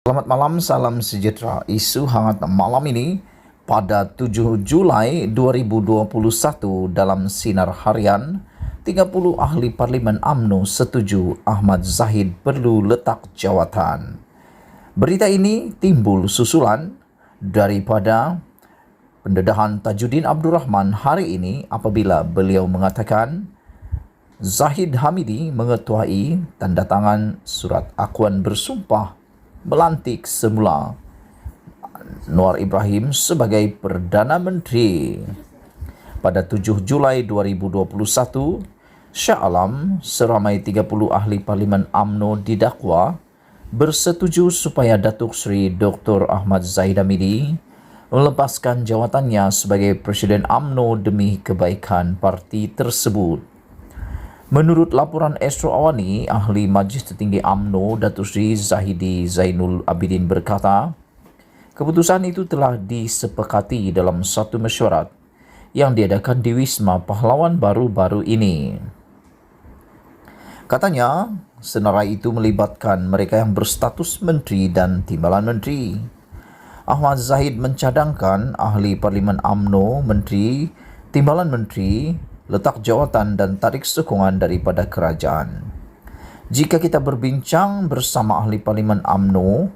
Selamat malam, salam sejahtera. Isu hangat malam ini pada 7 Julai 2021 dalam Sinar Harian, 30 ahli Parlimen UMNO setuju Ahmad Zahid perlu letak jawatan. Berita ini timbul susulan daripada pendedahan Tajuddin Abdul Rahman hari ini apabila beliau mengatakan Zahid Hamidi mengetuai tanda tangan surat akuan bersumpah melantik semula Anwar Ibrahim sebagai Perdana Menteri. Pada 7 Julai 2021, Shah Alam seramai 30 ahli Parlimen UMNO didakwa bersetuju supaya Datuk Seri Dr. Ahmad Zahid Hamidi melepaskan jawatannya sebagai Presiden UMNO demi kebaikan parti tersebut. Menurut laporan Astro Awani, ahli Majlis Tertinggi UMNO Datuk Seri Zahidi Zainul Abidin berkata, keputusan itu telah disepakati dalam satu mesyuarat yang diadakan di Wisma Pahlawan baru-baru ini. Katanya, senarai itu melibatkan mereka yang berstatus menteri dan timbalan menteri. Ahmad Zahid mencadangkan ahli Parlimen UMNO, menteri, timbalan menteri, letak jawatan dan tarik sokongan daripada kerajaan. Jika kita berbincang bersama ahli Parlimen UMNO,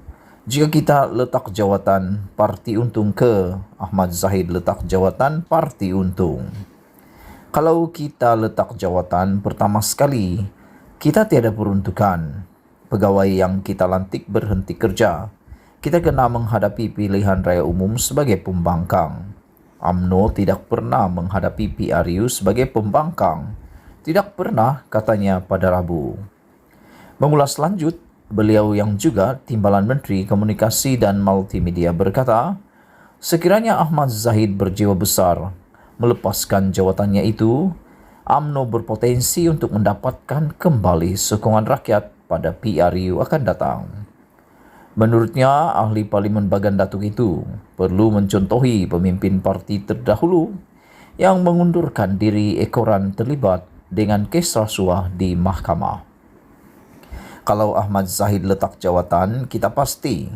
jika kita letak jawatan parti untung ke Ahmad Zahid letak jawatan parti untung. Kalau kita letak jawatan pertama sekali, kita tiada peruntukan. Pegawai yang kita lantik berhenti kerja. Kita kena menghadapi pilihan raya umum sebagai pembangkang. UMNO tidak pernah menghadapi PRU sebagai pembangkang. Tidak pernah, katanya pada Rabu. Mengulas lanjut, beliau yang juga Timbalan Menteri Komunikasi dan Multimedia berkata, sekiranya Ahmad Zahid berjiwa besar melepaskan jawatannya itu, UMNO berpotensi untuk mendapatkan kembali sokongan rakyat pada PRU akan datang. Menurutnya, ahli Parlimen Bagan Datuk itu perlu mencontohi pemimpin parti terdahulu yang mengundurkan diri ekoran terlibat dengan kes rasuah di mahkamah. Kalau Ahmad Zahid letak jawatan, kita pasti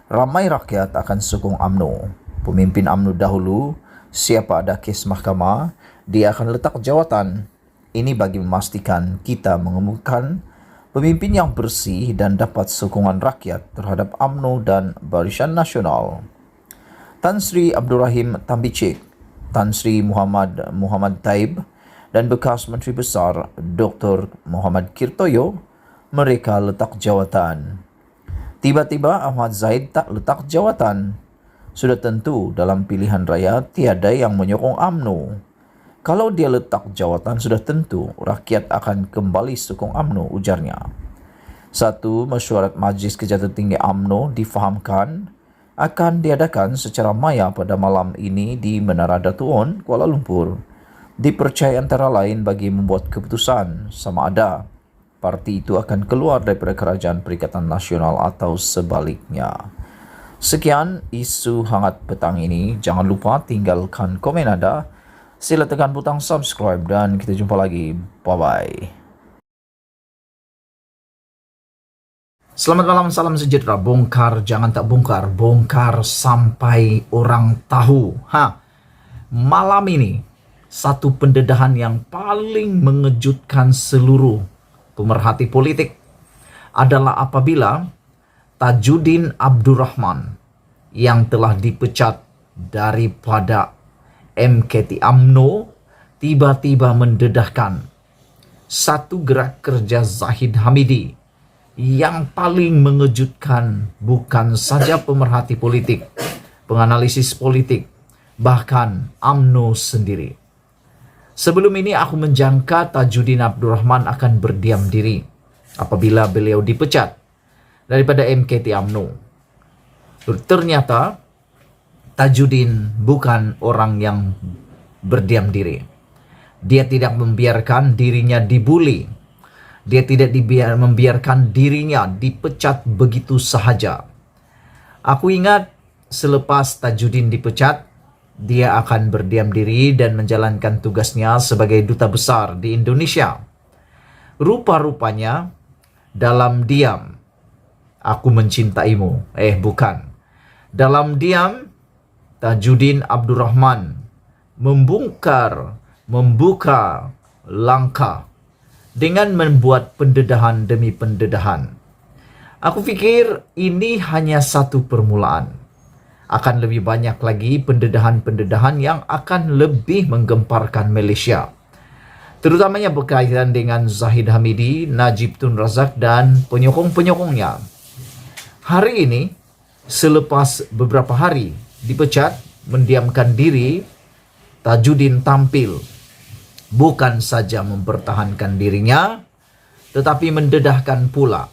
ramai rakyat akan sokong UMNO. Pemimpin UMNO dahulu, siapa ada kes mahkamah, dia akan letak jawatan. Ini bagi memastikan kita mengemukakan pemimpin yang bersih dan dapat sokongan rakyat terhadap UMNO dan Barisan Nasional. Tan Sri Abdul Rahim Tambicik, Tan Sri Muhammad Taib dan bekas Menteri Besar Dr. Muhammad Kirtoyo, mereka letak jawatan. Tiba-tiba Ahmad Zahid tak letak jawatan. Sudah tentu dalam pilihan raya tiada yang menyokong UMNO. Kalau dia letak jawatan sudah tentu rakyat akan kembali sokong UMNO, ujarnya. Satu, mesyuarat Majlis Kerja Tertinggi UMNO difahamkan akan diadakan secara maya pada malam ini di Menara Datu On, Kuala Lumpur. Dipercayai antara lain bagi membuat keputusan sama ada parti itu akan keluar daripada Kerajaan Perikatan Nasional atau sebaliknya. Sekian isu hangat petang ini. Jangan lupa tinggalkan komen anda. Sila tekan butang subscribe dan kita jumpa lagi. Bye-bye. Selamat malam, salam sejahtera. Bongkar, jangan tak bongkar. Bongkar sampai orang tahu. Malam ini, satu pendedahan yang paling mengejutkan seluruh pemerhati politik adalah apabila Tajuddin Abdul Rahman yang telah dipecat daripada MKT UMNO tiba-tiba mendedahkan satu gerak kerja Zahid Hamidi yang paling mengejutkan bukan saja pemerhati politik, penganalisis politik, bahkan UMNO sendiri. Sebelum ini aku menjangka Tajuddin Abdul Rahman akan berdiam diri apabila beliau dipecat daripada MKT UMNO. Ternyata Tajuddin bukan orang yang berdiam diri. Dia tidak membiarkan dirinya dibuli. Dia tidak membiarkan dirinya dipecat begitu sahaja. Aku ingat selepas Tajuddin dipecat, dia akan berdiam diri dan menjalankan tugasnya sebagai duta besar di Indonesia. Rupa-rupanya dalam diam aku mencintaimu. Bukan. Dalam diam, Tajuddin Abdul Rahman membuka langkah dengan membuat pendedahan demi pendedahan. Aku fikir ini hanya satu permulaan. Akan lebih banyak lagi pendedahan-pendedahan yang akan lebih menggemparkan Malaysia, terutamanya berkaitan dengan Zahid Hamidi, Najib Tun Razak dan penyokong-penyokongnya. Hari ini, selepas beberapa hari dipecat, mendiamkan diri, Tajuddin tampil bukan saja mempertahankan dirinya, tetapi mendedahkan pula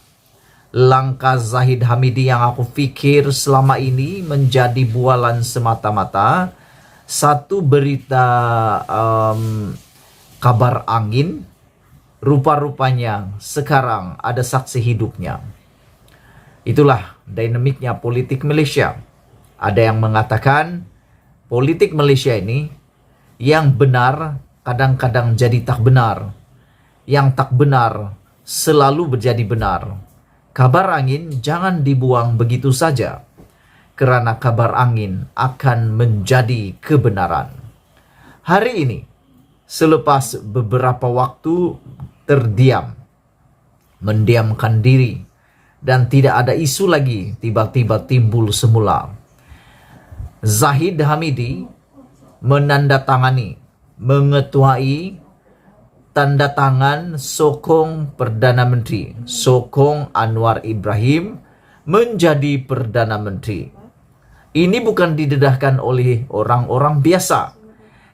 langkah Zahid Hamidi yang aku fikir selama ini menjadi bualan semata-mata, satu berita kabar angin. Rupa-rupanya sekarang ada saksi hidupnya. Itulah dinamiknya politik Malaysia. Ada yang mengatakan politik Malaysia ini yang benar kadang-kadang jadi tak benar, yang tak benar selalu menjadi benar. Kabar angin jangan dibuang begitu saja, kerana kabar angin akan menjadi kebenaran. Hari ini, selepas beberapa waktu terdiam, mendiamkan diri, dan tidak ada isu lagi, tiba-tiba timbul semula. Zahid Hamidi menandatangani, mengetuai tanda tangan sokong Perdana Menteri, sokong Anwar Ibrahim menjadi Perdana Menteri. Ini bukan didedahkan oleh orang-orang biasa.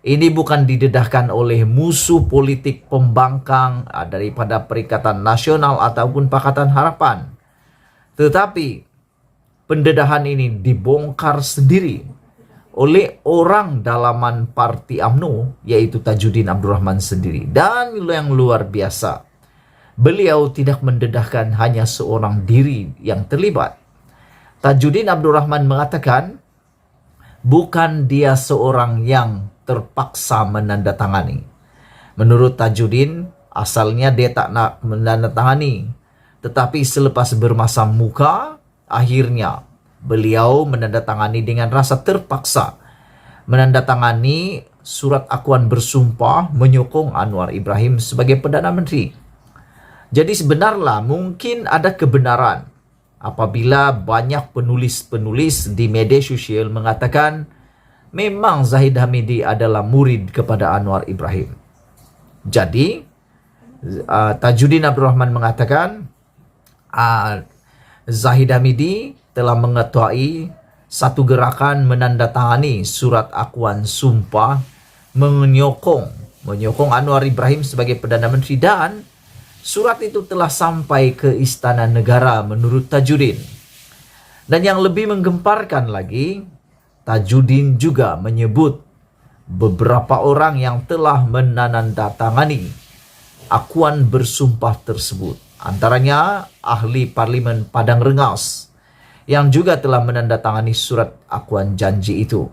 Ini bukan didedahkan oleh musuh politik pembangkang daripada Perikatan Nasional ataupun Pakatan Harapan. Tetapi pendedahan ini dibongkar sendiri oleh orang dalaman Parti UMNO, yaitu Tajuddin Abdul Rahman sendiri. Dan yang luar biasa, beliau tidak mendedahkan hanya seorang diri yang terlibat. Tajuddin Abdul Rahman mengatakan, bukan dia seorang yang terpaksa menandatangani. Menurut Tajuddin, asalnya dia tak nak menandatangani. Tetapi selepas bermasam muka, akhirnya beliau menandatangani dengan rasa terpaksa. Menandatangani surat akuan bersumpah menyokong Anwar Ibrahim sebagai Perdana Menteri. Jadi sebenarnya mungkin ada kebenaran apabila banyak penulis-penulis di media sosial mengatakan memang Zahid Hamidi adalah murid kepada Anwar Ibrahim. Jadi Tajuddin Abdul Rahman mengatakan Zahid Hamidi telah mengetuai satu gerakan menandatangani surat akuan sumpah menyokong Anwar Ibrahim sebagai Perdana Menteri, dan surat itu telah sampai ke Istana Negara menurut Tajuddin. Dan yang lebih menggemparkan lagi, Tajuddin juga menyebut beberapa orang yang telah menandatangani akuan bersumpah tersebut. Antaranya ahli Parlimen Padang Rengas yang juga telah menandatangani surat akuan janji itu.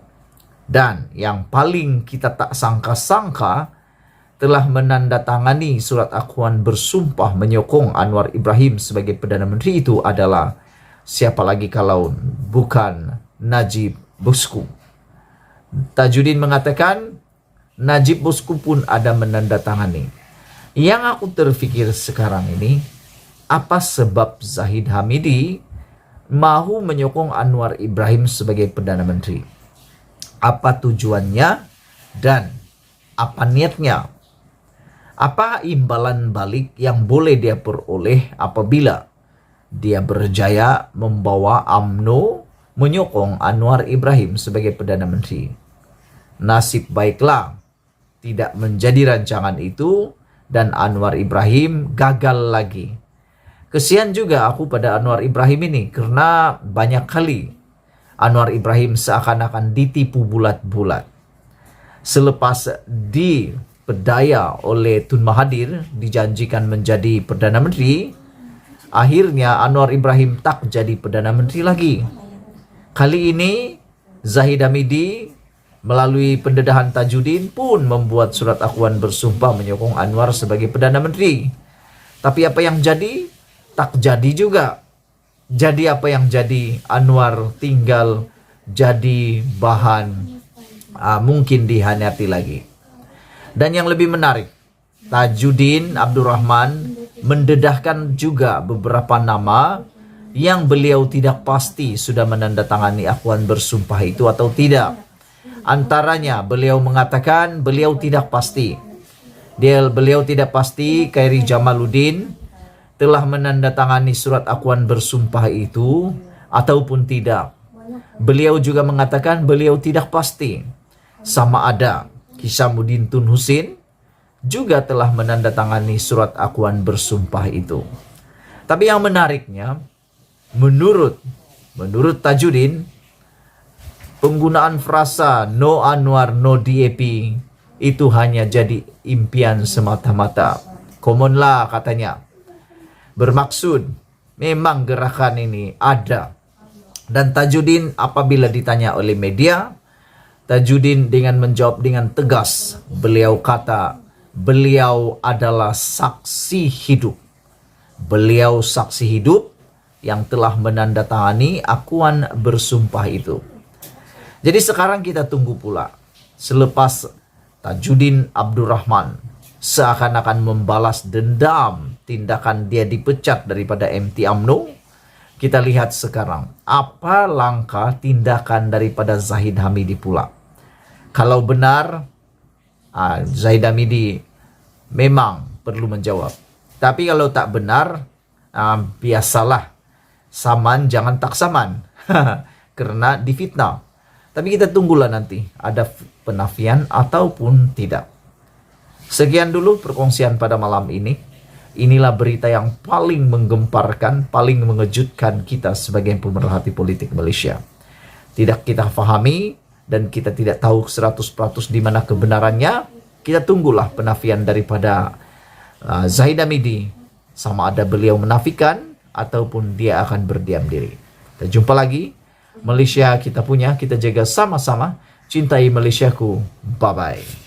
Dan yang paling kita tak sangka-sangka, telah menandatangani surat akuan bersumpah menyokong Anwar Ibrahim sebagai Perdana Menteri itu adalah siapa lagi kalau bukan Najib Bosku. Tajuddin mengatakan Najib Bosku pun ada menandatangani. Yang aku terfikir sekarang ini, apa sebab Zahid Hamidi mahu menyokong Anwar Ibrahim sebagai Perdana Menteri? Apa tujuannya dan apa niatnya? Apa imbalan balik yang boleh dia peroleh apabila dia berjaya membawa UMNO menyokong Anwar Ibrahim sebagai Perdana Menteri? Nasib baiklah tidak menjadi rancangan itu dan Anwar Ibrahim gagal lagi. Kesian juga aku pada Anwar Ibrahim ini, karena banyak kali Anwar Ibrahim seakan-akan ditipu bulat-bulat. Selepas diperdaya oleh Tun Mahathir, dijanjikan menjadi Perdana Menteri, akhirnya Anwar Ibrahim tak jadi Perdana Menteri lagi. Kali ini Zahid Hamidi melalui pendedahan Tajuddin pun membuat surat akuan bersumpah menyokong Anwar sebagai Perdana Menteri. Tapi apa yang jadi? Tak jadi juga. Jadi apa yang jadi, Anwar tinggal jadi bahan mungkin dihayati lagi. Dan yang lebih menarik, Tajuddin Abdurrahman mendedahkan juga beberapa nama yang beliau tidak pasti sudah menandatangani akuan bersumpah itu atau tidak. Antaranya beliau mengatakan beliau tidak pasti. Beliau tidak pasti Khairi Jamaluddin telah menandatangani surat akuan bersumpah itu ataupun tidak. Beliau juga mengatakan beliau tidak pasti sama ada Hishamuddin Tun Husin juga telah menandatangani surat akuan bersumpah itu. Tapi yang menariknya, menurut Tajuddin, penggunaan frasa no Anwar no DAP itu hanya jadi impian semata-mata. Komonlah katanya. Bermaksud memang gerakan ini ada. Dan Tajuddin apabila ditanya oleh media, Tajuddin dengan menjawab dengan tegas. Beliau kata, beliau adalah saksi hidup. Beliau saksi hidup yang telah menandatangani akuan bersumpah itu. Jadi sekarang kita tunggu pula. Selepas Tajuddin Abdurrahman seakan-akan membalas dendam tindakan dia dipecat daripada MT UMNO, kita lihat sekarang apa langkah tindakan daripada Zahid Hamidi pula. Kalau benar Zahid Hamidi memang perlu menjawab. Tapi kalau tak benar, biasalah, saman jangan tak saman. Karena difitnah. Tapi kita tunggulah nanti ada penafian ataupun tidak. Sekian dulu perkongsian pada malam ini. Inilah berita yang paling menggemparkan, paling mengejutkan kita sebagai pemerhati politik Malaysia. Tidak kita fahami dan kita tidak tahu 100% di mana kebenarannya. Kita tunggulah penafian daripada Zahid Hamidi, sama ada beliau menafikan ataupun dia akan berdiam diri. Kita jumpa lagi. Malaysia kita punya, kita jaga sama-sama. Cintai Malaysiaku. Bye-bye.